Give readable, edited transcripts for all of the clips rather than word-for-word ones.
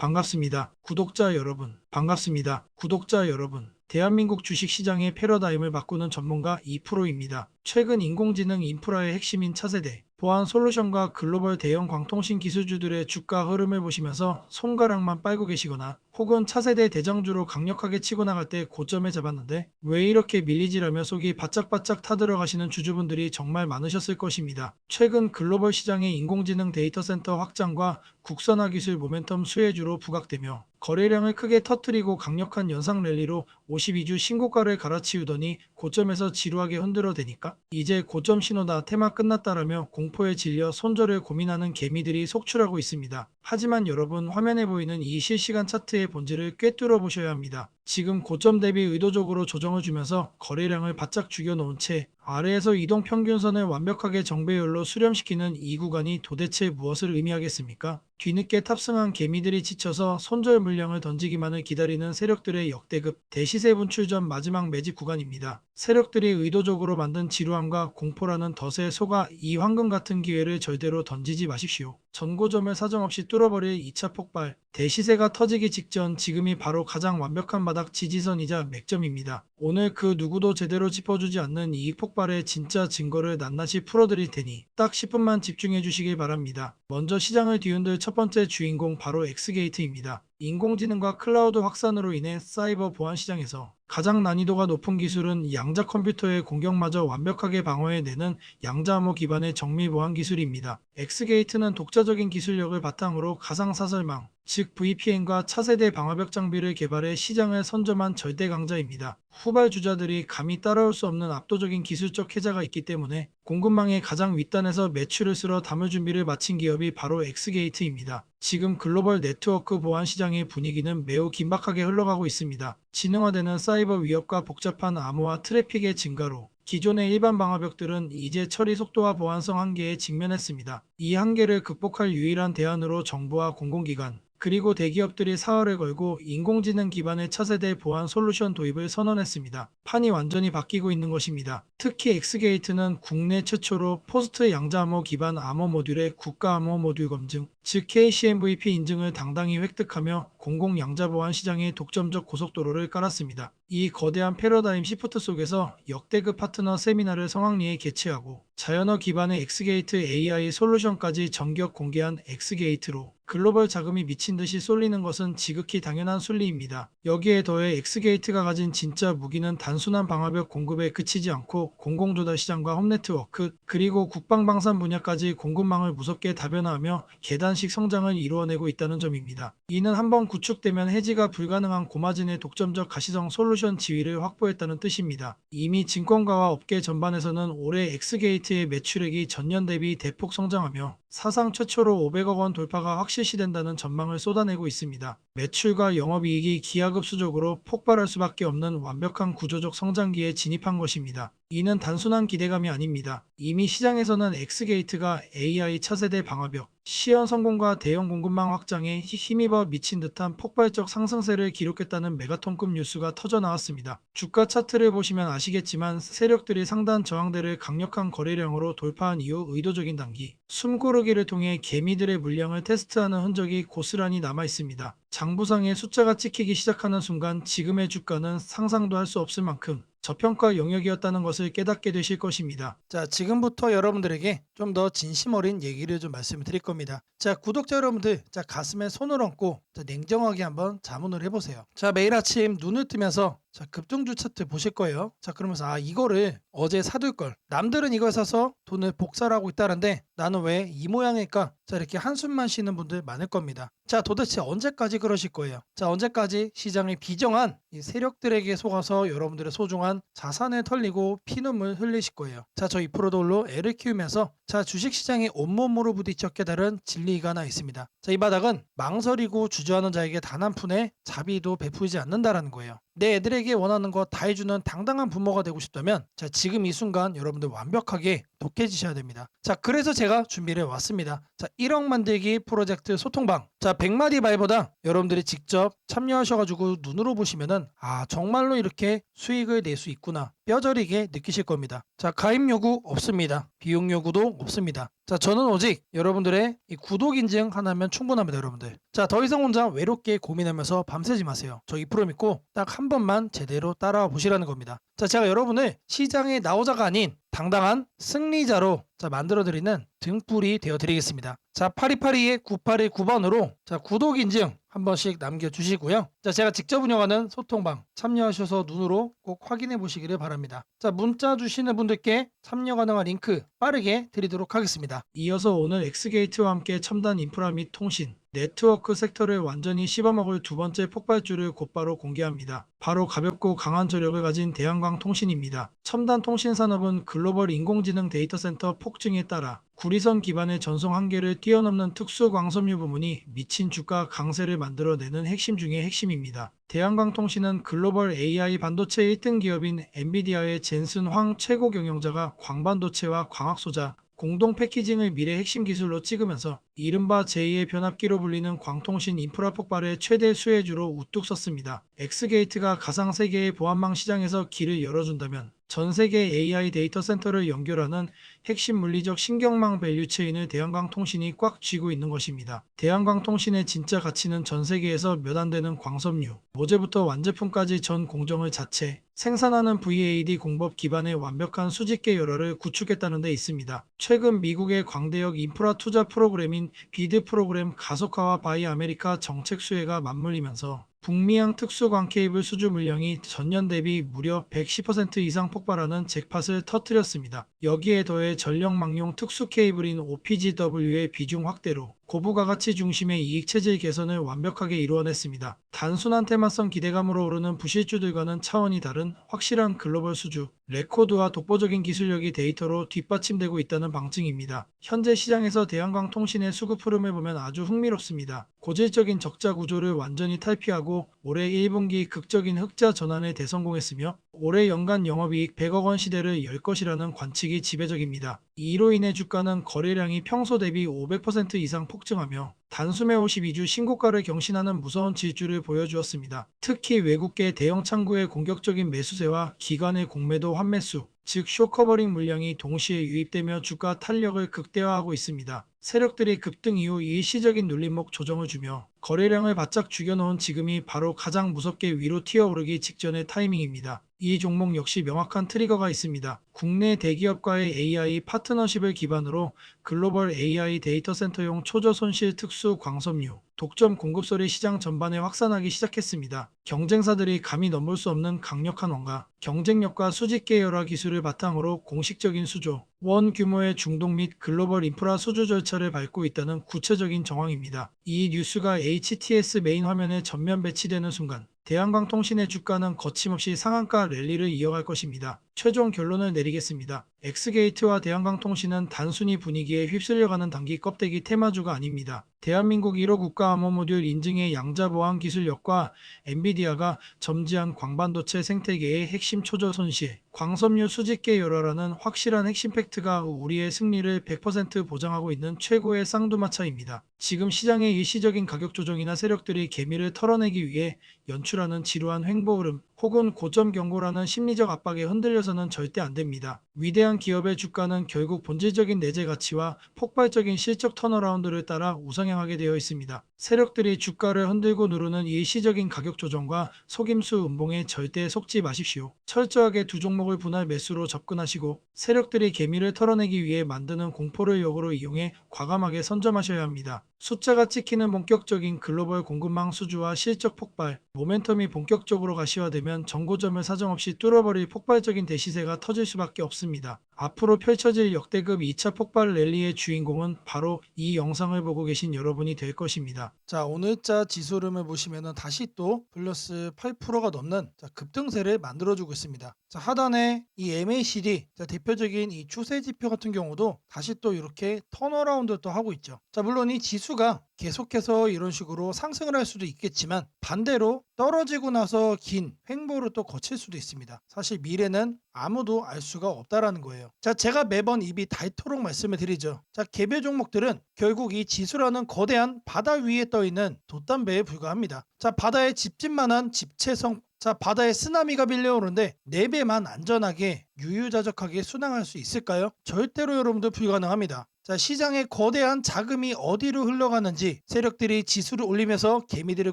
반갑습니다. 구독자 여러분. 반갑습니다. 구독자 여러분. 대한민국 주식시장의 패러다임을 바꾸는 전문가 2%입니다. 최근 인공지능 인프라의 핵심인 차세대, 보안 솔루션과 글로벌 대형 광통신 기술주들의 주가 흐름을 보시면서 손가락만 빨고 계시거나 혹은 차세대 대장주로 강력하게 치고 나갈 때 고점에 잡았는데 왜 이렇게 밀리지라며 속이 바짝바짝 타들어가시는 주주분들이 정말 많으셨을 것입니다. 최근 글로벌 시장의 인공지능 데이터 센터 확장과 국산화 기술 모멘텀 수혜주로 부각되며 거래량을 크게 터뜨리고 강력한 연상 랠리로 52주 신고가를 갈아치우더니 고점에서 지루하게 흔들어대니까 이제 고점 신호다, 테마 끝났다라며 공포에 질려 손절을 고민하는 개미들이 속출하고 있습니다. 하지만 여러분, 화면에 보이는 이 실시간 차트의 본질을 꿰뚫어 보셔야 합니다. 지금 고점 대비 의도적으로 조정을 주면서 거래량을 바짝 죽여놓은 채 아래에서 이동 평균선을 완벽하게 정배열로 수렴시키는 이 구간이 도대체 무엇을 의미하겠습니까? 뒤늦게 탑승한 개미들이 지쳐서 손절 물량을 던지기만을 기다리는 세력들의 역대급 대시세 분출 전 마지막 매집 구간입니다. 세력들이 의도적으로 만든 지루함과 공포라는 덫에 속아 이 황금 같은 기회를 절대로 던지지 마십시오. 전고점을 사정없이 뚫어버릴 2차 폭발, 대시세가 터지기 직전 지금이 바로 가장 완벽한 바닥 지지선이자 맥점입니다. 오늘 그 누구도 제대로 짚어주지 않는 이익 폭발의 진짜 증거를 낱낱이 풀어드릴 테니 딱 10분만 집중해 주시길 바랍니다. 먼저 시장을 뒤흔들 첫 번째 주인공 바로 엑스게이트입니다. 인공지능과 클라우드 확산으로 인해 사이버 보안 시장에서 가장 난이도가 높은 기술은 양자 컴퓨터의 공격마저 완벽하게 방어해내는 양자암호 기반의 정밀 보안 기술입니다. 엑스게이트는 독자적인 기술력을 바탕으로 가상사설망, 즉 VPN과 차세대 방화벽 장비를 개발해 시장을 선점한 절대 강자입니다. 후발주자들이 감히 따라올 수 없는 압도적인 기술적 혜자가 있기 때문에 공급망의 가장 윗단에서 매출을 쓸어 담을 준비를 마친 기업이 바로 엑스게이트입니다. 지금 글로벌 네트워크 보안 시장의 분위기는 매우 긴박하게 흘러가고 있습니다. 지능화되는 사이버 위협과 복잡한 암호화 트래픽의 증가로 기존의 일반 방화벽들은 이제 처리 속도와 보안성 한계에 직면했습니다. 이 한계를 극복할 유일한 대안으로 정부와 공공기관, 그리고 대기업들이 사활을 걸고 인공지능 기반의 차세대 보안 솔루션 도입을 선언했습니다. 판이 완전히 바뀌고 있는 것입니다. 특히 엑스게이트는 국내 최초로 포스트 양자암호 기반 암호 모듈의 국가 암호 모듈 검증, 즉 KCMVP 인증을 당당히 획득하며 공공 양자 보안 시장의 독점적 고속도로를 깔았습니다. 이 거대한 패러다임 시프트 속에서 역대급 파트너 세미나를 성황리에 개최하고 자연어 기반의 엑스게이트 AI 솔루션까지 전격 공개한 엑스게이트로 글로벌 자금이 미친 듯이 쏠리는 것은 지극히 당연한 순리입니다. 여기에 더해 엑스게이트가 가진 진짜 무기는 단순한 방화벽 공급에 그치지 않고 공공조달 시장과 홈네트워크, 그리고 국방방산 분야까지 공급망을 무섭게 다변화하며 계단식 성장을 이루어내고 있다는 점입니다. 이는 한번 구축되면 해지가 불가능한 고마진의 독점적 가시성 솔루션 지위를 확보했다는 뜻입니다. 이미 증권가와 업계 전반에서는 올해 엑스게이트의 매출액이 전년 대비 대폭 성장하며 사상 최초로 500억 원 돌파가 확실시된다는 전망을 쏟아내고 있습니다. 매출과 영업이익이 기하급수적으로 폭발할 수밖에 없는 완벽한 구조적 성장기에 진입한 것입니다. 이는 단순한 기대감이 아닙니다. 이미 시장에서는 엑스게이트가 AI 차세대 방화벽, 시연 성공과 대형 공급망 확장에 힘입어 미친 듯한 폭발적 상승세를 기록했다는 메가톤급 뉴스가 터져 나왔습니다. 주가 차트를 보시면 아시겠지만 세력들이 상단 저항대를 강력한 거래량으로 돌파한 이후 의도적인 단기, 숨고르기를 통해 개미들의 물량을 테스트하는 흔적이 고스란히 남아 있습니다. 장부상에 숫자가 찍히기 시작하는 순간 지금의 주가는 상상도 할 수 없을 만큼 저평가 영역이었다는 것을 깨닫게 되실 것입니다. 자, 지금부터 여러분들에게 좀 더 진심 어린 얘기를 좀 말씀을 드릴 겁니다. 자, 구독자 여러분들, 자, 가슴에 손을 얹고 냉정하게 한번 자문을 해보세요. 자, 매일 아침 눈을 뜨면서 자, 급등주 차트 보실 거예요. 자, 그러면서 이거를 어제 사둘 걸. 남들은 이걸 사서 돈을 복사를 하고 있다는데 나는 왜 이 모양일까? 자, 이렇게 한숨만 쉬는 분들 많을 겁니다. 자, 도대체 언제까지 그러실 거예요? 자, 언제까지 시장의 비정한 이 세력들에게 속아서 여러분들의 소중한 자산을 털리고 피눈물 흘리실 거예요. 자, 저 2%도 올로 애를 키우면서 자, 주식시장에 온몸으로 부딪혀 깨달은 진리가 하나 있습니다. 자, 이 바닥은 망설이고 주저하는 자에게 단 한 푼의 자비도 베풀지 않는다라는 거예요. 내 애들에게 원하는 거 다 해주는 당당한 부모가 되고 싶다면 자, 지금 이 순간 여러분들 완벽하게 독해지셔야 됩니다. 자, 그래서 제가 준비를 왔습니다. 자, 1억 만들기 프로젝트 소통방. 자, 100마디 말보다 여러분들이 직접 참여하셔가지고 눈으로 보시면은 정말로 이렇게 수익을 낼 수 있구나 뼈저리게 느끼실 겁니다. 자, 가입 요구 없습니다. 비용 요구도 없습니다. 자, 저는 오직 여러분들의 이 구독 인증 하나면 충분합니다, 여러분들. 자, 더 이상 혼자 외롭게 고민하면서 밤새지 마세요. 저 2% 믿고 딱 한 번만 제대로 따라와 보시라는 겁니다. 자, 제가 여러분을 시장의 나오자가 아닌 당당한 승리자로 만들어드리는 등불이 되어드리겠습니다. 자, 8282-9819번으로 자, 구독 인증 한 번씩 남겨주시고요. 자, 제가 직접 운영하는 소통방 참여하셔서 눈으로 꼭 확인해 보시기를 바랍니다. 자, 문자 주시는 분들께 참여 가능한 링크 빠르게 드리도록 하겠습니다. 이어서 오늘 엑스게이트와 함께 첨단 인프라 및 통신, 네트워크 섹터를 완전히 씹어먹을 두 번째 폭발주를 곧바로 공개합니다. 바로 가볍고 강한 저력을 가진 대한광통신입니다. 첨단 통신 산업은 글로벌 인공지능 데이터 센터 폭증에 따라 구리선 기반의 전송 한계를 뛰어넘는 특수 광섬유 부문이 미친 주가 강세를 만들어내는 핵심 중의 핵심입니다. 대한광통신은 글로벌 AI 반도체 1등 기업인 엔비디아의 젠슨 황 최고 경영자가 광반도체와 광학소자, 공동 패키징을 미래 핵심 기술로 찍으면서 이른바 제2의 변압기로 불리는 광통신 인프라 폭발의 최대 수혜주로 우뚝 섰습니다. 엑스게이트가 가상 세계의 보안망 시장에서 길을 열어준다면 전 세계 AI 데이터 센터를 연결하는 핵심 물리적 신경망 밸류체인을 대한광통신이 꽉 쥐고 있는 것입니다. 대한광통신의 진짜 가치는 전 세계에서 몇 안 되는 광섬유, 모재부터 완제품까지 전 공정을 자체, 생산하는 VAD 공법 기반의 완벽한 수직 계열화를 구축했다는 데 있습니다. 최근 미국의 광대역 인프라 투자 프로그램인 비드 프로그램 가속화와 바이 아메리카 정책 수혜가 맞물리면서 북미양 특수광 케이블 수주 물량이 전년 대비 무려 110% 이상 폭발하는 잭팟을 터뜨렸습니다. 여기에 더해 전력망용 특수 케이블인 OPGW의 비중 확대로 고부가 가치 중심의 이익 체질 개선을 완벽하게 이루어냈습니다. 단순한 테마성 기대감으로 오르는 부실주들과는 차원이 다른 확실한 글로벌 수주, 레코드와 독보적인 기술력이 데이터로 뒷받침되고 있다는 방증입니다. 현재 시장에서 대한광통신의 수급 흐름을 보면 아주 흥미롭습니다. 고질적인 적자 구조를 완전히 탈피하고 올해 1분기 극적인 흑자 전환에 대성공했으며 올해 연간 영업이익 100억 원 시대를 열 것이라는 관측이 지배적입니다. 이로 인해 주가는 거래량이 평소 대비 500% 이상 폭증하며 단숨에 52주 신고가를 경신하는 무서운 질주를 보여주었습니다. 특히 외국계 대형 창구의 공격적인 매수세와 기관의 공매도 환매수, 즉 쇼커버링 물량이 동시에 유입되며 주가 탄력을 극대화하고 있습니다. 세력들이 급등 이후 일시적인 눌림목 조정을 주며 거래량을 바짝 죽여놓은 지금이 바로 가장 무섭게 위로 튀어오르기 직전의 타이밍입니다. 이 종목 역시 명확한 트리거가 있습니다. 국내 대기업과의 AI 파트너십을 기반으로 글로벌 AI 데이터 센터용 초저 손실 특수 광섬유, 독점 공급설이 시장 전반에 확산하기 시작했습니다. 경쟁사들이 감히 넘볼 수 없는 강력한 원가, 경쟁력과 수직 계열화 기술을 바탕으로 공식적인 수조, 원 규모의 중동 및 글로벌 인프라 수주 절차를 밟고 있다는 구체적인 정황입니다. 이 뉴스가 HTS 메인 화면에 전면 배치되는 순간 대한광통신의 주가는 거침없이 상한가 랠리를 이어갈 것입니다. 최종 결론을 내리겠습니다. 엑스게이트와 대한광통신은 단순히 분위기에 휩쓸려가는 단기 껍데기 테마주가 아닙니다. 대한민국 1호 국가 암호 모듈 인증의 양자 보안 기술력과 엔비디아가 점지한 광반도체 생태계의 핵심 초저 손실, 광섬유 수직계 열화라는 확실한 핵심 팩트가 우리의 승리를 100% 보장하고 있는 최고의 쌍두마차입니다. 지금 시장의 일시적인 가격 조정이나 세력들이 개미를 털어내기 위해 연출하는 지루한 횡보 흐름 혹은 고점 경고라는 심리적 압박에 흔들려서는 절대 안 됩니다. 위대한 기업의 주가는 결국 본질적인 내재 가치와 폭발적인 실적 턴어라운드를 따라 우상향하게 되어 있습니다. 세력들이 주가를 흔들고 누르는 일시적인 가격 조정과 속임수 음봉에 절대 속지 마십시오. 철저하게 두 종목을 분할 매수로 접근하시고 세력들이 개미를 털어내기 위해 만드는 공포를 역으로 이용해 과감하게 선점하셔야 합니다. 숫자가 찍히는 본격적인 글로벌 공급망 수주와 실적 폭발, 모멘텀이 본격적으로 가시화되면 정고점을 사정없이 뚫어버릴 폭발적인 대시세가 터질 수밖에 없습니다. 앞으로 펼쳐질 역대급 2차 폭발 랠리의 주인공은 바로 이 영상을 보고 계신 여러분이 될 것입니다. 자, 오늘자 지수 흐름을 보시면 다시 또 플러스 8%가 넘는 급등세를 만들어주고 있습니다. 자, 하단에 이 MACD 대표적인 이 추세 지표 같은 경우도 다시 또 이렇게 턴어라운드 또 하고 있죠. 자, 물론 이 지수가 계속해서 이런 식으로 상승을 할 수도 있겠지만 반대로 떨어지고 나서 긴 횡보를 또 거칠 수도 있습니다. 사실 미래는 아무도 알 수가 없다라는 거예요. 자, 제가 매번 입이 닳도록 말씀을 드리죠. 자, 개별 종목들은 결국 이 지수라는 거대한 바다 위에 떠 있는 돛담배에 불과합니다. 자, 바다에 집집만한 집채성, 자, 바다에 쓰나미가 밀려오는데 4배만 안전하게 유유자적하게 순항할 수 있을까요? 절대로 여러분들 불가능합니다. 자, 시장의 거대한 자금이 어디로 흘러가는지, 세력들이 지수를 올리면서 개미들을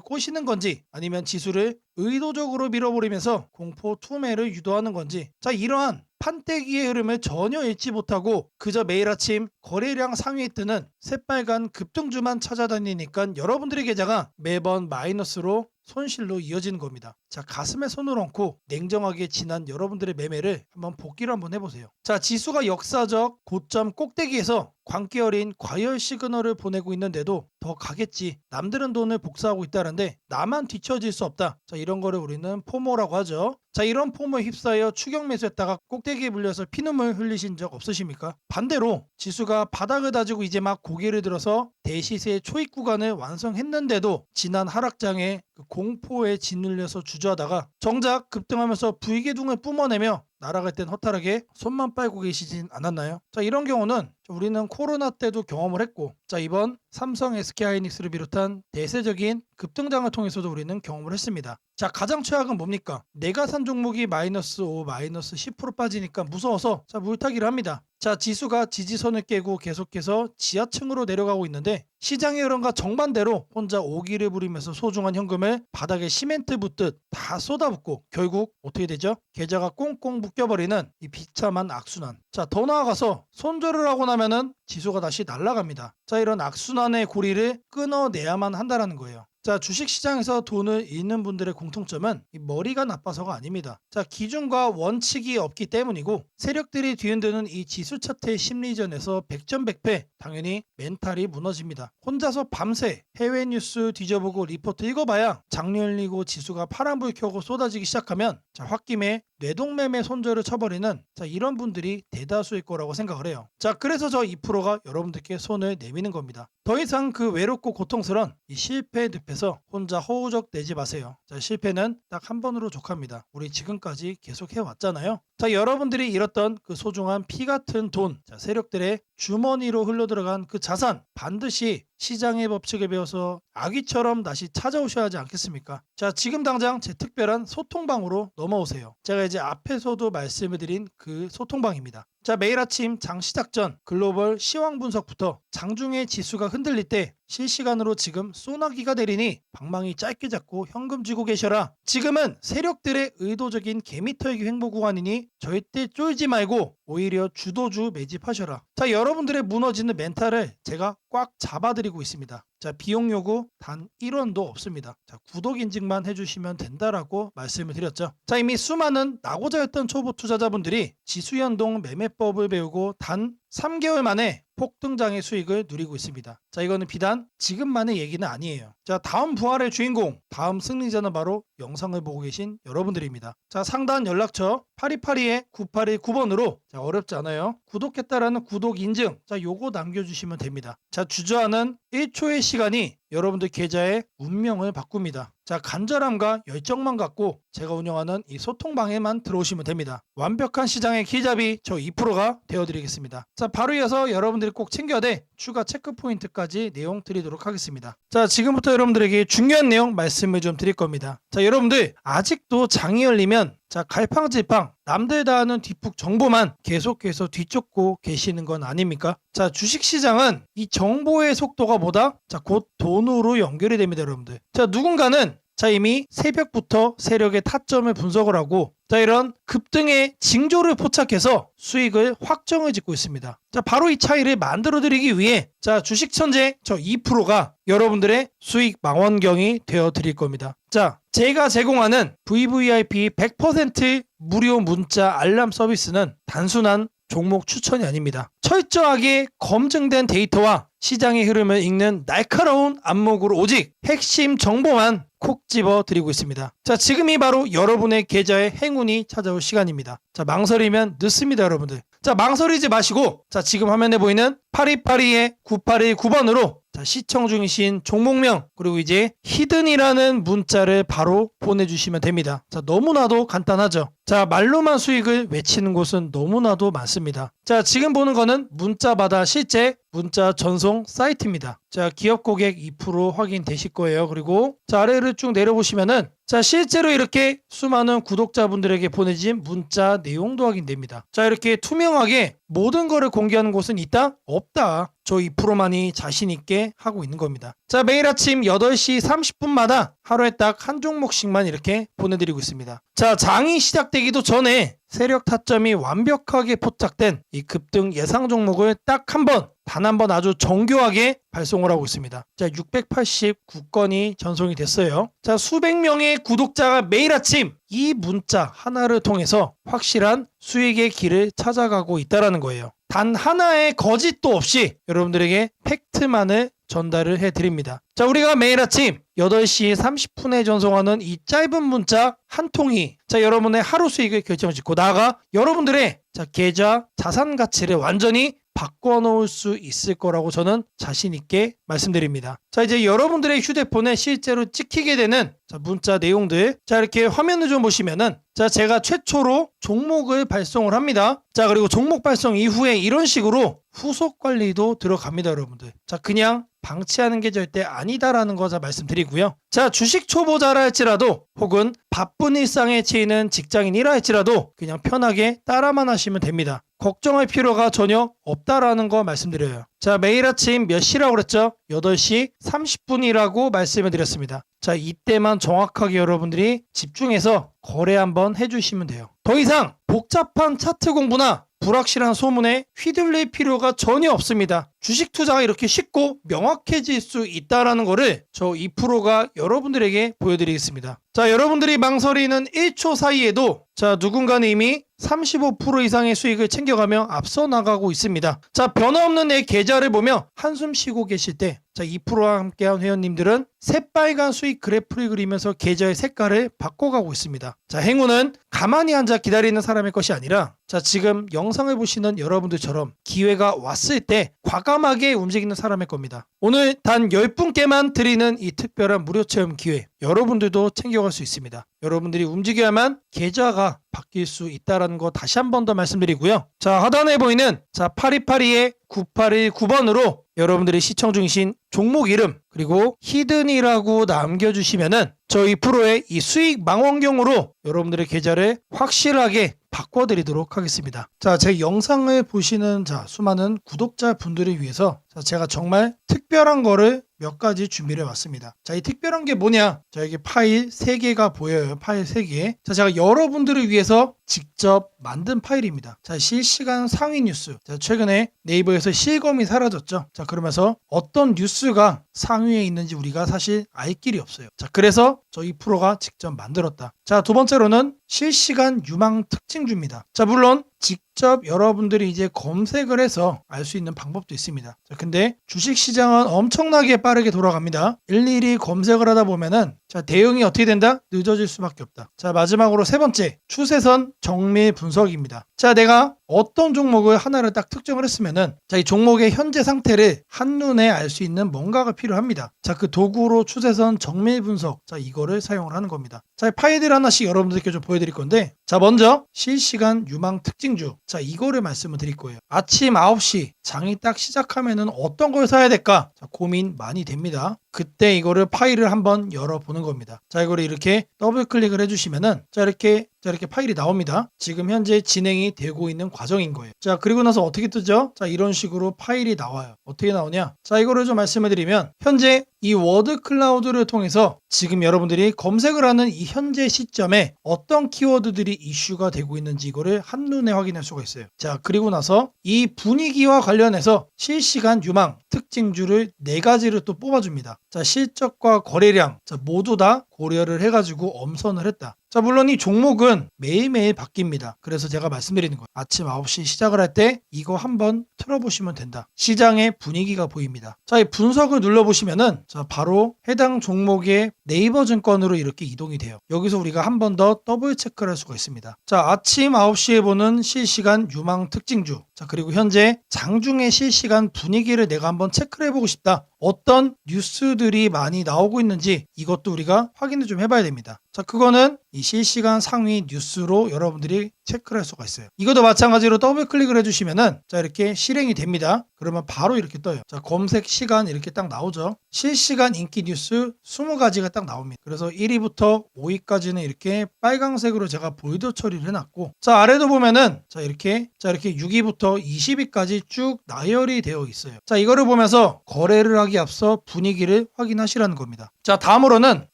꼬시는 건지, 아니면 지수를 의도적으로 밀어버리면서 공포 투매를 유도하는 건지, 자, 이러한 판때기의 흐름을 전혀 읽지 못하고 그저 매일 아침 거래량 상위에 뜨는 새빨간 급등주만 찾아다니니까 여러분들의 계좌가 매번 마이너스로 손실로 이어지는 겁니다. 자, 가슴에 손을 얹고 냉정하게 지난 여러분들의 매매를 한번 복기를 한번 해보세요. 자, 지수가 역사적 고점 꼭대기에서 광기 어린 과열 시그널을 보내고 있는데도 더 가겠지, 남들은 돈을 복사하고 있다는데 나만 뒤처질 수 없다. 자, 이런 거를 우리는 포모라고 하죠. 자, 이런 포모에 휩싸여 추격 매수했다가 꼭대기에 물려서 피눈물 흘리신 적 없으십니까? 반대로 지수가 바닥을 다지고 이제 막 고개를 들어서 대시세 초입 구간을 완성했는데도 지난 하락장에 그 공포에 짓눌려서 주저하다가 정작 급등하면서 부익의둥을 뿜어내며 날아갈 땐 허탈하게 손만 빨고 계시진 않았나요? 자, 이런 경우는 우리는 코로나 때도 경험을 했고, 자, 이번 삼성 SK하이닉스를 비롯한 대세적인 급등장을 통해서도 우리는 경험을 했습니다. 자, 가장 최악은 뭡니까? 내가 산 종목이 마이너스 5, 마이너스 10% 빠지니까 무서워서 자, 물타기를 합니다. 자, 지수가 지지선을 깨고 계속해서 지하층으로 내려가고 있는데 시장의 흐름과 정반대로 혼자 오기를 부리면서 소중한 현금을 바닥에 시멘트 붓듯 다 쏟아붓고 결국 어떻게 되죠? 계좌가 꽁꽁 묶여버리는 이 비참한 악순환. 자, 더 나아가서 손절을 하고 나면은 지수가 다시 날아갑니다. 자, 이런 악순환의 고리를 끊어내야만 한다는 거예요. 자, 주식시장에서 돈을 잃는 분들의 공통점은 이 머리가 나빠서가 아닙니다. 자, 기준과 원칙이 없기 때문이고 세력들이 뒤흔드는 이 지수 차트의 심리전에서 백전백패, 당연히 멘탈이 무너집니다. 혼자서 밤새 해외 뉴스 뒤져보고 리포트 읽어봐야 장류 열리고 지수가 파란불 켜고 쏟아지기 시작하면 자, 홧김에 뇌동매매 손절을 쳐버리는 자, 이런 분들이 대다수일 거라고 생각을 해요. 자, 그래서 저 2%가 여러분들께 손을 내미는 겁니다. 더 이상 그 외롭고 고통스러운 이 실패의 늪에서 혼자 허우적 내지 마세요. 자, 실패는 딱 한 번으로 족합니다. 우리 지금까지 계속 해왔잖아요. 자, 여러분들이 잃었던 그 소중한 피 같은 돈, 자, 세력들의 주머니로 흘러들어간 그 자산 반드시 시장의 법칙을 배워서 아기처럼 다시 찾아오셔야 하지 않겠습니까? 자, 지금 당장 제 특별한 소통방으로 넘어오세요. 제가 이제 앞에서도 말씀을 드린 그 소통방입니다. 자, 매일 아침 장 시작 전 글로벌 시황 분석부터 장중에 지수가 흔들릴 때 실시간으로 지금 소나기가 내리니 방망이 짧게 잡고 현금 쥐고 계셔라. 지금은 세력들의 의도적인 개미털기 횡보 구간이니 절대 쫄지 말고 오히려 주도주 매집하셔라. 자, 여러분들의 무너지는 멘탈을 제가 꽉 잡아드리고 있습니다. 자, 비용 요구 단 1원도 없습니다. 자, 구독 인증만 해주시면 된다라고 말씀을 드렸죠. 자, 이미 수많은 낙오자였던 초보 투자자분들이 지수연동 매매법을 배우고 단 3개월 만에 폭등장의 수익을 누리고 있습니다. 자, 이거는 비단 지금만의 얘기는 아니에요. 자, 다음 부활의 주인공, 다음 승리자는 바로 영상을 보고 계신 여러분들입니다. 자, 상단 연락처 8282-9819번으로 자, 어렵지 않아요. 구독했다라는 구독 인증, 자, 요거 남겨주시면 됩니다. 자, 주저하는 1초의 시간이 여러분들 계좌의 운명을 바꿉니다. 자, 간절함과 열정만 갖고 제가 운영하는 이 소통방에만 들어오시면 됩니다. 완벽한 시장의 길잡이 저 2%가 되어드리겠습니다. 자, 바로 이어서 여러분들이 꼭 챙겨야 돼 추가 체크 포인트까지 내용 드리도록 하겠습니다. 자, 지금부터 여러분들에게 중요한 내용 말씀을 좀 드릴 겁니다. 자, 여러분들 아직도 장이 열리면 자, 갈팡질팡 남들 다 아는 뒷북 정보만 계속해서 뒤쫓고 계시는 건 아닙니까? 자, 주식시장은 이 정보의 속도가 뭐다? 자, 곧 돈으로 연결이 됩니다, 여러분들. 자, 누군가는 자, 이미 새벽부터 세력의 타점을 분석을 하고 자, 이런 급등의 징조를 포착해서 수익을 확정을 짓고 있습니다. 자, 바로 이 차이를 만들어 드리기 위해 자, 주식 천재 저 2%가 여러분들의 수익 망원경이 되어 드릴 겁니다. 자, 제가 제공하는 VVIP 100% 무료 문자 알람 서비스는 단순한 종목 추천이 아닙니다. 철저하게 검증된 데이터와 시장의 흐름을 읽는 날카로운 안목으로 오직 핵심 정보만 콕 집어 드리고 있습니다. 자, 지금이 바로 여러분의 계좌에 행운이 찾아올 시간입니다. 자, 망설이면 늦습니다, 여러분들. 자, 망설이지 마시고 자, 지금 화면에 보이는 8282-9819번으로 자, 시청 중이신 종목명 그리고 이제 히든이라는 문자를 바로 보내주시면 됩니다. 자, 너무나도 간단하죠. 자, 말로만 수익을 외치는 곳은 너무나도 많습니다. 자, 지금 보는 거는 문자마다 실제 문자 전송 사이트입니다. 자, 기업 고객 2% 확인되실 거예요. 그리고 자, 아래를 쭉 내려보시면은 자, 실제로 이렇게 수많은 구독자분들에게 보내진 문자 내용도 확인됩니다. 자, 이렇게 투명하게 모든 거를 공개하는 곳은 있다? 없다. 저 2%만이 자신 있게 하고 있는 겁니다. 자, 매일 아침 8시 30분마다 하루에 딱 한 종목씩만 이렇게 보내드리고 있습니다. 자, 장이 시작되기도 전에 세력 타점이 완벽하게 포착된 이 급등 예상 종목을 딱 단 한 번 아주 정교하게 발송을 하고 있습니다. 자, 689건이 전송이 됐어요. 자, 수백 명의 구독자가 매일 아침 이 문자 하나를 통해서 확실한 수익의 길을 찾아가고 있다는 거예요. 단 하나의 거짓도 없이 여러분들에게 팩트만을 전달을 해드립니다. 자, 우리가 매일 아침 8시 30분에 전송하는 이 짧은 문자 한 통이 자, 여러분의 하루 수익을 결정짓고 나아가 여러분들의 자, 계좌 자산 가치를 완전히 바꿔놓을 수 있을 거라고 저는 자신 있게 말씀드립니다. 자, 이제 여러분들의 휴대폰에 실제로 찍히게 되는 자, 문자 내용들 자, 이렇게 화면을 좀 보시면은 자, 제가 최초로 종목을 발송을 합니다. 자, 그리고 종목 발송 이후에 이런 식으로 후속 관리도 들어갑니다, 여러분들. 자, 그냥 방치하는 게 절대 아니다라는 거 말씀드리고요. 자, 주식 초보자라 할지라도 혹은 바쁜 일상에 치이는 직장인이라 할지라도 그냥 편하게 따라만 하시면 됩니다. 걱정할 필요가 전혀 없다라는 거 말씀드려요. 자, 매일 아침 몇 시라고 그랬죠? 8시 30분이라고 말씀을 드렸습니다. 자, 이때만 정확하게 여러분들이 집중해서 거래 한번 해주시면 돼요. 더 이상 복잡한 차트 공부나 불확실한 소문에 휘둘릴 필요가 전혀 없습니다. 주식 투자가 이렇게 쉽고 명확해질 수 있다는 거를 저 2%가 여러분들에게 보여드리겠습니다. 자, 여러분들이 망설이는 1초 사이에도 자, 누군가는 이미 35% 이상의 수익을 챙겨가며 앞서 나가고 있습니다. 자, 변화없는 내 계좌를 보며 한숨 쉬고 계실 때 자, 2%와 함께한 회원님들은 새빨간 수익 그래프를 그리면서 계좌의 색깔을 바꿔가고 있습니다. 자, 행운은 가만히 앉아 기다리는 사람의 것이 아니라 자, 지금 영상을 보시는 여러분들처럼 기회가 왔을 때 과감하게 움직이는 사람의 겁니다. 오늘 단 10분께만 드리는 이 특별한 무료 체험 기회 여러분들도 챙겨갈 수 있습니다. 여러분들이 움직여야만 계좌가 바뀔 수 있다는 거 다시 한 번 더 말씀드리고요. 자, 하단에 보이는 자, 8282-9819번으로 여러분들이 시청 중이신 종목 이름 그리고 히든이라고 남겨주시면은 저희 프로의 이 수익 망원경으로 여러분들의 계좌를 확실하게 바꿔드리도록 하겠습니다. 자, 제 영상을 보시는 자, 수많은 구독자 분들을 위해서 자, 제가 정말 특별한 거를 몇 가지 준비를 해왔습니다. 자, 이 특별한 게 뭐냐? 자, 여기 파일 3개가 보여요. 파일 3개. 자, 제가 여러분들을 위해서 직접 만든 파일입니다. 자, 실시간 상위 뉴스. 자, 최근에 네이버에서 실검이 사라졌죠. 자, 그러면서 어떤 뉴스가 상위에 있는지 우리가 사실 알 길이 없어요. 자, 그래서 저희 프로가 직접 만들었다. 자, 두 번째로는 실시간 유망 특징주입니다. 자, 물론 직접 여러분들이 이제 검색을 해서 알 수 있는 방법도 있습니다. 자, 근데 주식시장은 엄청나게 빠르게 돌아갑니다. 일일이 검색을 하다 보면은 자, 대응이 어떻게 된다? 늦어질 수밖에 없다. 자, 마지막으로 세 번째, 추세선 정밀 분석입니다. 자, 내가 어떤 종목을 하나를 딱 특정을 했으면은 자, 이 종목의 현재 상태를 한눈에 알 수 있는 뭔가가 필요합니다. 자, 그 도구로 추세선 정밀 분석. 자, 이거를 사용을 하는 겁니다. 자, 파일들 하나씩 여러분들께 좀 보여드릴 건데 자, 먼저 실시간 유망 특징주. 자, 이거를 말씀을 드릴 거예요. 아침 9시 장이 딱 시작하면은 어떤 걸 사야 될까? 자, 고민 많이 됩니다. 그때 이거를 파일을 한번 열어보는 겁니다. 자, 이거를 이렇게 더블 클릭을 해주시면은 자, 이렇게 파일이 나옵니다. 지금 현재 진행이 되고 있는 과정인 거예요. 자, 그리고 나서 어떻게 뜨죠? 자, 이런 식으로 파일이 나와요. 어떻게 나오냐? 자, 이거를 좀 말씀을 드리면 현재 이 워드 클라우드를 통해서 지금 여러분들이 검색을 하는 이 현재 시점에 어떤 키워드들이 이슈가 되고 있는지 이거를 한눈에 확인할 수가 있어요. 자, 그리고 나서 이 분위기와 관련해서 실시간 유망 특징주를 4가지를 또 뽑아줍니다. 자, 실적과 거래량 자, 모두 다 고려를 해가지고 엄선을 했다. 자, 물론 이 종목은 매일매일 바뀝니다. 그래서 제가 말씀드리는 거예요. 아침 9시 시작을 할 때 이거 한번 틀어보시면 된다. 시장의 분위기가 보입니다. 자, 이 분석을 눌러보시면은 자, 바로 해당 종목의 네이버 증권으로 이렇게 이동이 돼요. 여기서 우리가 한 번 더 더블 체크를 할 수가 있습니다. 자, 아침 9시에 보는 실시간 유망 특징주. 자, 그리고 현재 장중의 실시간 분위기를 내가 한번 체크를 해보고 싶다. 어떤 뉴스들이 많이 나오고 있는지 이것도 우리가 확인을 좀 해봐야 됩니다. 자, 그거는 이 실시간 상위 뉴스로 여러분들이 체크를 할 수가 있어요. 이것도 마찬가지로 더블 클릭을 해주시면은 자, 이렇게 실행이 됩니다. 그러면 바로 이렇게 떠요. 자, 검색 시간 이렇게 딱 나오죠. 실시간 인기 뉴스 20가지가 딱 나옵니다. 그래서 1위부터 5위까지는 이렇게 빨강색으로 제가 볼드 처리를 해놨고, 자, 아래도 보면은 자, 이렇게 6위부터 20위까지 쭉 나열이 되어 있어요. 자, 이거를 보면서 거래를 하기 앞서 분위기를 확인하시라는 겁니다. 자, 다음으로는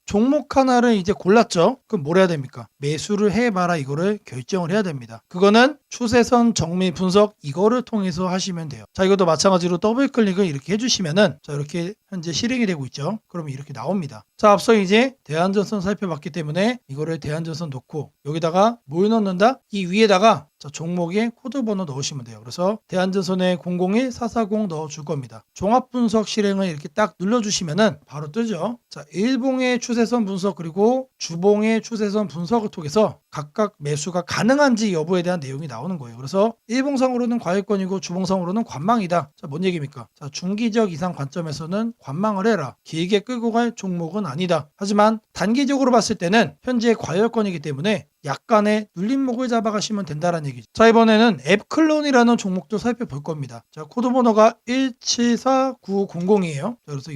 종목 하나를 이제 골랐죠. 그럼 뭘 해야 됩니까? 매수를 해봐라, 이거를 결정을 해야 됩니다. 그거는 추세선 정밀 분석 이거를 통해서 하시면 돼요. 자, 이것도 마찬가지로 더블 클릭을 이렇게 해주시면은 자, 이렇게 현재 실행이 되고 있죠. 그러면 이렇게 나옵니다. 자, 앞서 이제 대한전선 살펴봤기 때문에 이거를 대한전선 놓고 여기다가 뭘 넣는다? 이 위에다가 자, 종목에 코드 번호 넣으시면 돼요. 그래서 대한전선에 001440 넣어줄 겁니다. 종합분석 실행을 이렇게 딱 눌러주시면은 바로 뜨죠. 자, 일봉의 추세선 분석 그리고 주봉의 추세선 분석을 통해서 각각 매수가 가능한지 여부에 대한 내용이 나오는 거예요. 그래서 일봉상으로는 과열권이고 주봉상으로는 관망이다. 자, 뭔 얘기입니까? 자, 중기적 이상 관점에서는 관망을 해라. 길게 끌고 갈 종목은 아니다. 하지만 단기적으로 봤을 때는 현재 과열권이기 때문에 약간의 눌림목을 잡아가시면 된다는 얘기죠. 자, 이번에는 앱클론이라는 종목도 살펴볼 겁니다. 자, 코드 번호가 174900이에요. 그래서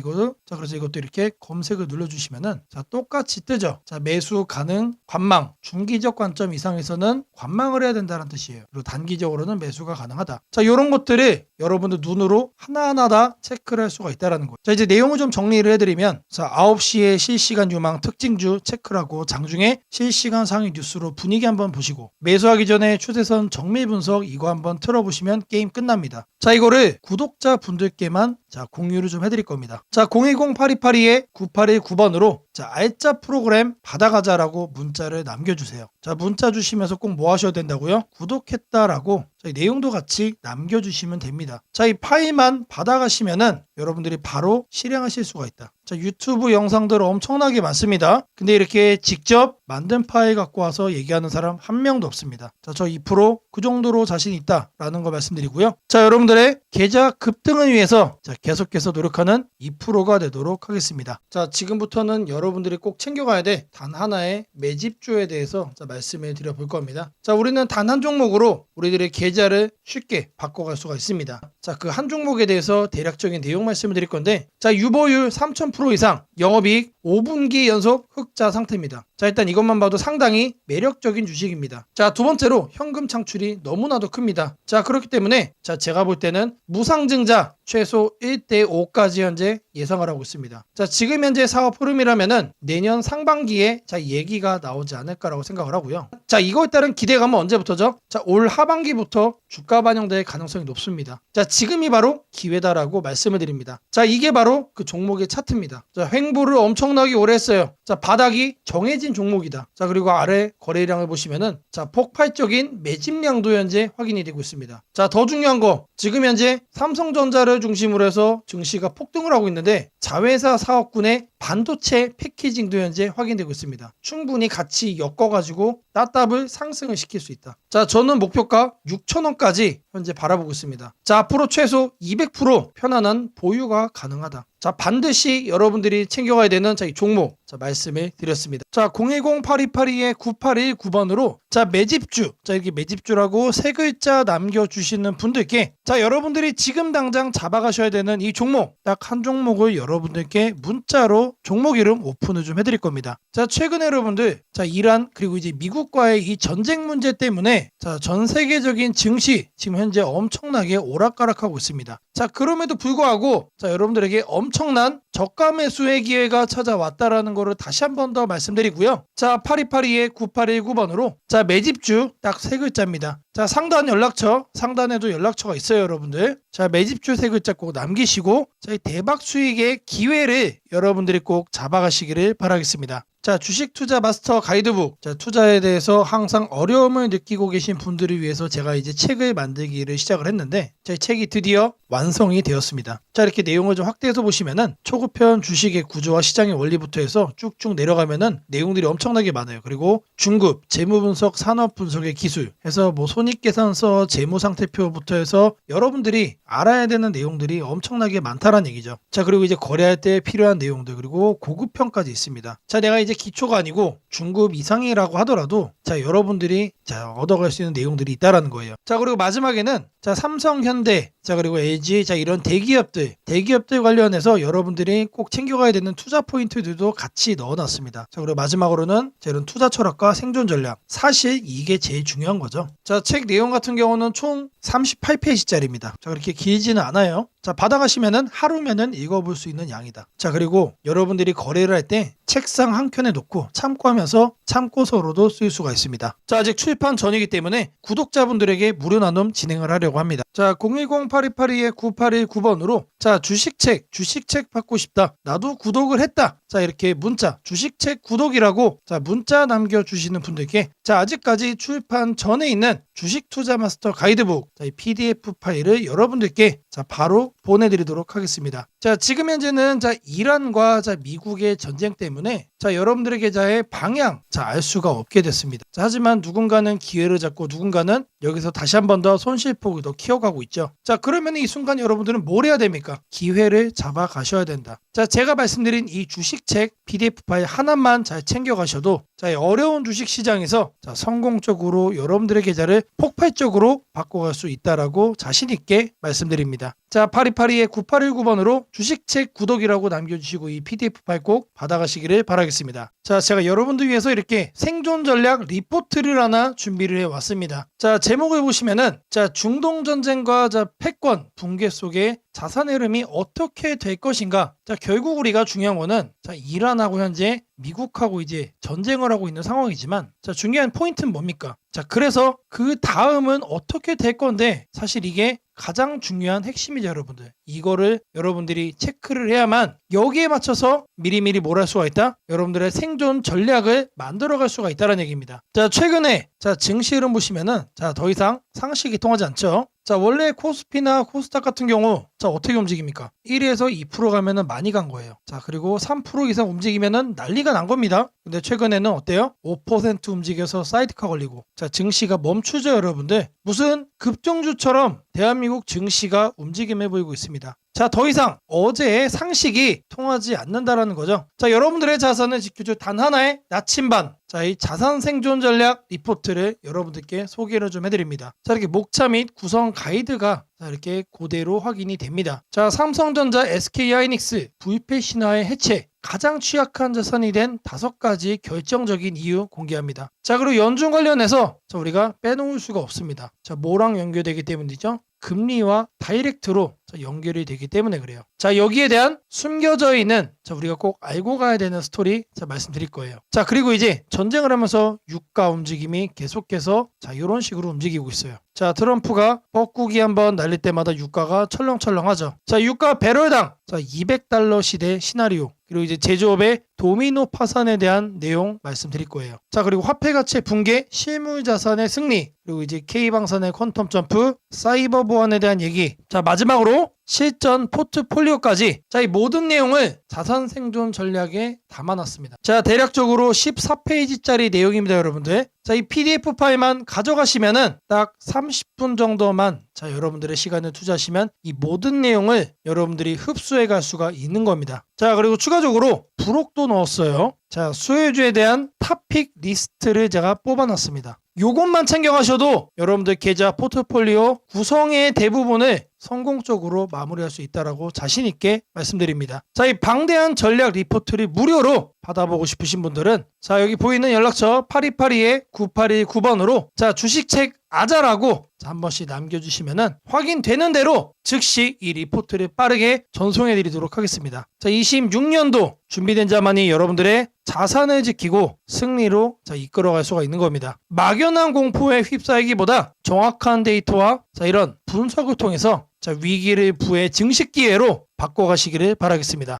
이것도 이렇게 검색을 눌러주시면은 자, 똑같이 뜨죠. 자, 매수 가능 관망, 중기적 관점 이상에서는 관망을 해야 된다는 뜻이에요. 그리고 단기적으로는 매수가 가능하다. 자, 이런 것들을 여러분들 눈으로 하나하나 다 체크를 할 수가 있다는 거예요. 자, 이제 내용을 좀 정리를 해드리면 자, 9시에 실시간 유망 특징주 체크를 하고 장중에 실시간 상위 뉴스로 분위기 한번 보시고 매수하기 전에 추세선 정밀 분석 이거 한번 틀어보시면 게임 끝납니다. 자, 이거를 구독자 분들께만 자, 공유를 좀 해드릴 겁니다. 자, 010-8282-9819번으로 자, 알짜 프로그램 받아가자라고 문자를 남겨주세요. 자, 문자 주시면서 꼭 뭐 하셔야 된다고요? 구독했다라고 자, 이 내용도 같이 남겨주시면 됩니다. 자, 이 파일만 받아가시면은 여러분들이 바로 실행하실 수가 있다. 자, 유튜브 영상들 엄청나게 많습니다. 근데 이렇게 직접 만든 파일 갖고 와서 얘기하는 사람 한 명도 없습니다. 자, 저 2% 그 정도로 자신 있다라는 거 말씀드리고요. 자, 여러분들의 계좌 급등을 위해서 자, 계속해서 노력하는 2%가 되도록 하겠습니다. 자, 지금부터는 여러분들이 꼭 챙겨가야 돼 단 하나의 매집주에 대해서 자, 말씀을 드려볼 겁니다. 자, 우리는 단 한 종목으로 우리들의 계좌를 쉽게 바꿔갈 수가 있습니다. 자, 그 한 종목에 대해서 대략적인 내용 말씀을 드릴 건데 자, 유보율 3000% 이상, 영업이익 5분기 연속 흑자 상태입니다. 자, 일단 이것만 봐도 상당히 매력적인 주식입니다. 자, 두 번째로 현금 창출이 너무나도 큽니다. 자, 그렇기 때문에 자, 제가 볼 때는 무상증자 최소 1대5까지 현재 예상을 하고 있습니다. 자, 지금 현재 사업 흐름이라면은 내년 상반기에 자, 얘기가 나오지 않을까라고 생각을 하고요. 자, 이거에 따른 기대감은 언제부터죠? 자, 올 하반기부터 주가 반영될 가능성이 높습니다. 자, 지금이 바로 기회다라고 말씀을 드립니다. 자, 이게 바로 그 종목의 차트입니다. 자, 횡보를 엄청나게 오래 했어요. 자, 바닥이 정해진 종목이다. 자, 그리고 아래 거래량을 보시면은 자, 폭발적인 매집량도 현재 확인이 되고 있습니다. 자, 더 중요한 거 지금 현재 삼성전자를 중심으로 해서 증시가 폭등을 하고 있는데 자회사 사업군의 반도체 패키징도 현재 확인되고 있습니다. 충분히 같이 엮어가지고 따답을 상승을 시킬 수 있다. 자, 저는 목표가 6,000원까지 현재 바라보고 있습니다. 자, 앞으로 최소 200% 편안한 보유가 가능하다. 자, 반드시 여러분들이 챙겨가야 되는 자, 이 종목 자, 말씀을 드렸습니다. 자, 010-8282-9819번으로 자, 매집주 자, 이렇게 매집주라고 세 글자 남겨주시는 분들께 자, 여러분들이 지금 당장 잡아가셔야 되는 이 종목 딱 한 종목을 여러분들께 문자로 종목 이름 오픈을 좀 해드릴 겁니다. 자, 최근에 여러분들 자, 이란 그리고 이제 미국과의 이 전쟁 문제 때문에 자, 전 세계적인 증시 지금 현재 엄청나게 오락가락하고 있습니다. 자, 그럼에도 불구하고 자, 여러분들에게 엄청난 저가 매수의 기회가 찾아왔다라는 거를 다시 한 번 더 말씀드리고요. 자, 8282-9819번으로 자, 매집주 딱 세 글자입니다. 자, 상단 연락처, 상단에도 연락처가 있어요, 여러분들. 자, 매집주 세 글자 꼭 남기시고 자, 이 대박 수익의 기회를 여러분들이 꼭 잡아가시기를 바라겠습니다. 자, 주식 투자 마스터 가이드북. 자, 투자에 대해서 항상 어려움을 느끼고 계신 분들을 위해서 제가 이제 책을 만들기를 시작을 했는데 자, 이 책이 드디어 완성이 되었습니다. 자, 이렇게 내용을 좀 확대해서 보시면은 초급편 주식의 구조와 시장의 원리부터 해서 쭉쭉 내려가면은 내용들이 엄청나게 많아요. 그리고 중급, 재무 분석, 산업 분석의 기술 해서 뭐 손익계산서, 재무 상태표부터 해서 여러분들이 알아야 되는 내용들이 엄청나게 많다라는 얘기죠. 자, 그리고 이제 거래할 때 필요한 내용들, 그리고 고급편까지 있습니다. 자, 내가 이제 기초가 아니고 중급 이상이라고 하더라도 자, 여러분들이 자, 얻어갈 수 있는 내용들이 있다라는 거예요. 자, 그리고 마지막에는 자, 삼성, 현대, 자, 그리고 LG, 자, 이런 대기업들 관련해서 여러분들이 꼭 챙겨가야 되는 투자 포인트들도 같이 넣어놨습니다. 자, 그리고 마지막으로는 자, 이런 투자 철학과 생존 전략. 사실 이게 제일 중요한 거죠. 자, 책 내용 같은 경우는 총 38페이지짜리입니다. 자, 그렇게 길지는 않아요. 자, 받아가시면은 하루면은 읽어볼 수 있는 양이다. 자, 그리고 여러분들이 거래를 할 때 책상 한 켠에 놓고 참고하면서 참고서로도 쓸 수가 있습니다. 자, 아직 출판 전이기 때문에 구독자분들에게 무료 나눔 진행을 하려고 합니다. 자, 010-8282-9819번으로 자, 주식책 받고 싶다. 나도 구독을 했다. 자, 이렇게 문자, 주식책 구독이라고 자, 문자 남겨주시는 분들께 자, 아직까지 출판 전에 있는 주식 투자 마스터 가이드북 자, 이 PDF 파일을 여러분들께 자, 바로 보내드리도록 하겠습니다. 자, 지금 현재는 자, 이란과 자, 미국의 전쟁 때문에 자, 여러분들의 계좌의 방향 자, 알 수가 없게 됐습니다. 자, 하지만 누군가는 기회를 잡고 누군가는 여기서 다시 한 번 더 손실폭을 더 키워가고 있죠. 자, 그러면 이 순간 여러분들은 뭘 해야 됩니까? 기회를 잡아 가셔야 된다. 자, 제가 말씀드린 이 주식책 PDF 파일 하나만 잘 챙겨가셔도 자, 이 어려운 주식 시장에서 자, 성공적으로 여러분들의 계좌를 폭발적으로 바꿔갈 수 있다라고 자신 있게 말씀드립니다. 자, 8282-9819번으로 주식책 구독이라고 남겨주시고 이 PDF 파일 꼭 받아가시기를 바라겠습니다. 자, 제가 여러분들 위해서 이렇게 생존 전략 리포트를 하나 준비를 해왔습니다. 자, 제목을 보시면은 자, 중동 전쟁과 자, 패권 붕괴 속에 자산 흐름이 어떻게 될 것인가. 자, 결국 우리가 중요한 거는 자, 이란하고 현재 미국하고 이제 전쟁을 하고 있는 상황이지만 자, 중요한 포인트는 뭡니까? 자, 그래서 그 다음은 어떻게 될 건데 사실 이게 가장 중요한 핵심이죠, 여러분들. 이거를 여러분들이 체크를 해야만 여기에 맞춰서 미리미리 뭘 할 수가 있다? 여러분들의 생존 전략을 만들어갈 수가 있다는 얘기입니다. 자, 최근에 자, 증시 흐름 보시면은 자, 더 이상 상식이 통하지 않죠. 자, 원래 코스피나 코스닥 같은 경우 자, 어떻게 움직입니까? 1에서 2% 가면은 많이 간 거예요. 자, 그리고 3% 이상 움직이면은 난리가 난 겁니다. 근데 최근에는 어때요? 5% 움직여서 사이드카 걸리고 자, 증시가 멈추죠, 여러분들. 무슨 급등주처럼 대한민국 증시가 움직임해 보이고 있습니다. 자, 더 이상 어제의 상식이 통하지 않는다라는 거죠. 자, 여러분들의 자산을 지켜줄 단 하나의 나침반. 자, 이 자산 생존 전략 리포트를 여러분들께 소개를 좀 해드립니다. 자, 이렇게 목차 및 구성 가이드가 자, 이렇게 그대로 확인이 됩니다. 자, 삼성전자, SK하이닉스, VP 신화의 해체, 가장 취약한 자산이 된 5가지 결정적인 이유 공개합니다. 자, 그리고 연중 관련해서 자, 우리가 빼놓을 수가 없습니다. 자, 뭐랑 연결되기 때문이죠? 금리와 다이렉트로 연결이 되기 때문에 그래요. 자, 여기에 대한 숨겨져 있는 자, 우리가 꼭 알고 가야 되는 스토리 자, 말씀드릴 거예요. 자, 그리고 이제 전쟁을 하면서 유가 움직임이 계속해서 자, 이런 식으로 움직이고 있어요. 자, 트럼프가 뻐꾸기 한번 날릴 때마다 유가가 철렁철렁하죠. 자, 유가 배럴당 자, $200 시대 시나리오. 그리고 이제 제조업의 도미노 파산에 대한 내용 말씀드릴 거예요. 자, 그리고 화폐 가치 붕괴, 실물 자산의 승리, 그리고 이제 K방산의 퀀텀 점프, 사이버 보안에 대한 얘기. 자, 마지막으로 실전 포트폴리오까지 자, 이 모든 내용을 자산 생존 전략에 담아놨습니다. 자, 대략적으로 14페이지짜리 내용입니다, 여러분들. 자, 이 PDF 파일만 가져가시면은 딱 30분 정도만 자, 여러분들의 시간을 투자하시면 이 모든 내용을 여러분들이 흡수해 갈 수가 있는 겁니다. 자, 그리고 추가적으로 부록도 넣었어요. 자, 수혜주에 대한 탑픽 리스트를 제가 뽑아놨습니다. 요것만 챙겨가셔도 여러분들 계좌 포트폴리오 구성의 대부분을 성공적으로 마무리할 수 있다라고 자신 있게 말씀드립니다. 자, 이 방대한 전략 리포트를 무료로 받아보고 싶으신 분들은 자, 여기 보이는 연락처 8282-9819번으로 자, 주식책 아자라고 자, 한 번씩 남겨주시면은 확인되는 대로 즉시 이 리포트를 빠르게 전송해 드리도록 하겠습니다. 자, 26년도 준비된 자만이 여러분들의 자산을 지키고 승리로 자, 이끌어갈 수가 있는 겁니다. 막연한 공포에 휩싸이기보다 정확한 데이터와 자, 이런 분석을 통해서 자, 위기를 부의 증식 기회로 바꿔가시기를 바라겠습니다.